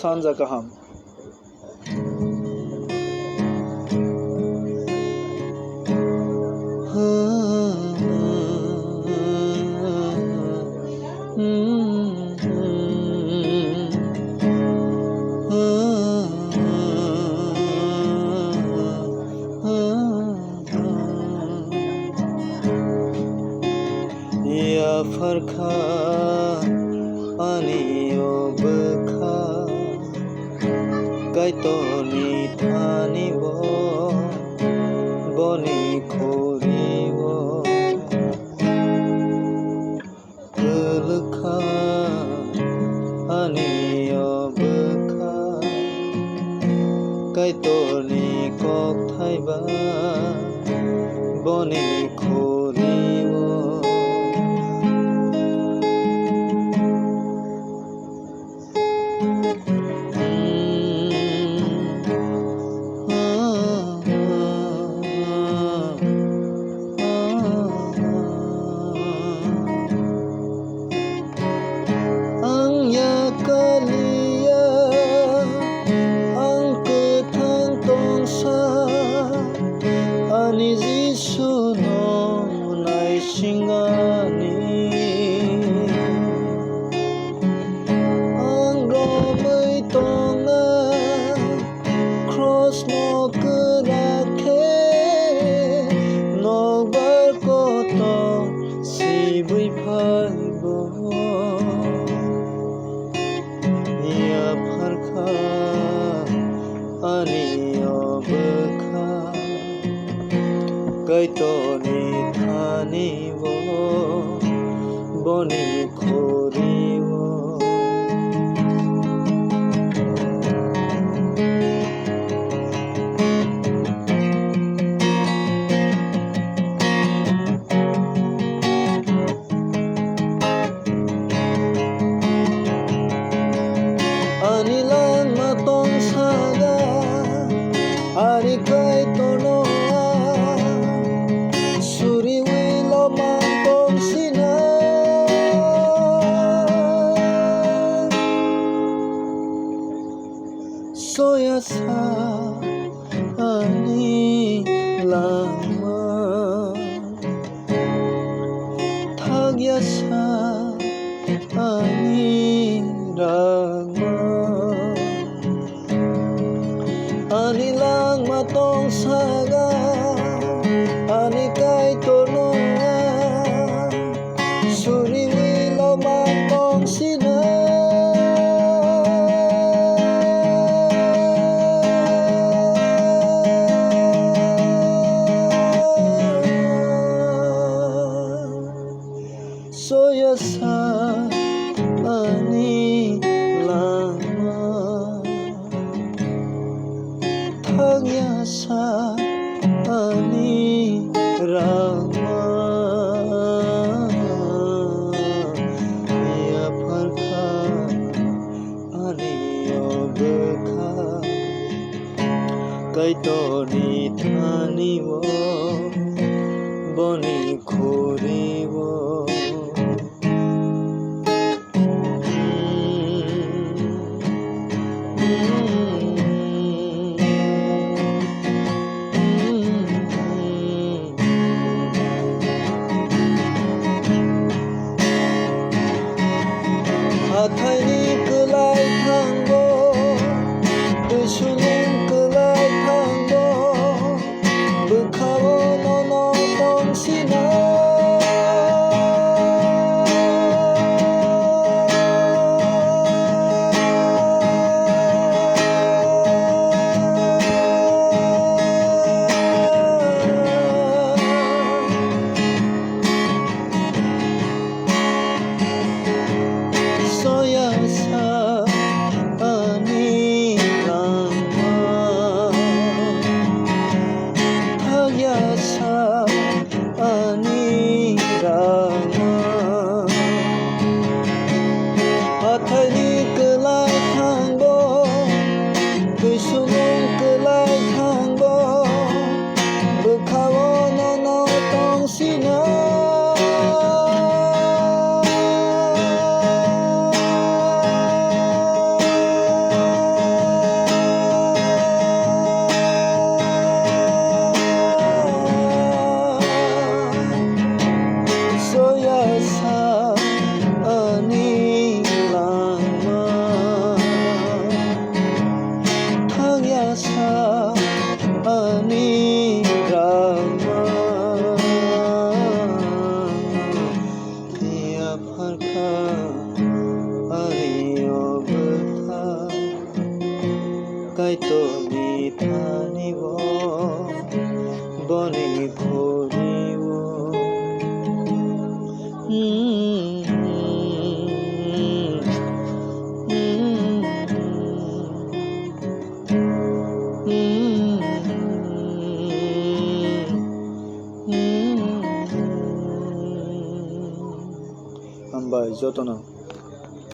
सानजा गाहाम Yapharkha anio bwkha kaitoni thani wo boni khori wo bwkha anio bwkha kaitoni kok thaiba boni khori wo Ani Jisuno nai singani ang romwi tonga cross no kurakhe no barkoto sibui phaibo Yapharkha ani bwkha kaitoni thani wo boni khori wo ani lang matong saga ani kaitono soyasa ani lama thwiyasak ani rama ani lang matong saga ani kaitono suriwi lomang tong sina soyasa ani lama thwiyasak ani rama Yapharkha ani bwkha kaitoni thani wo boni khori wo Athaini kelai thanggo Jisuno kelai thanggo bwkha wo nono tong sina যতন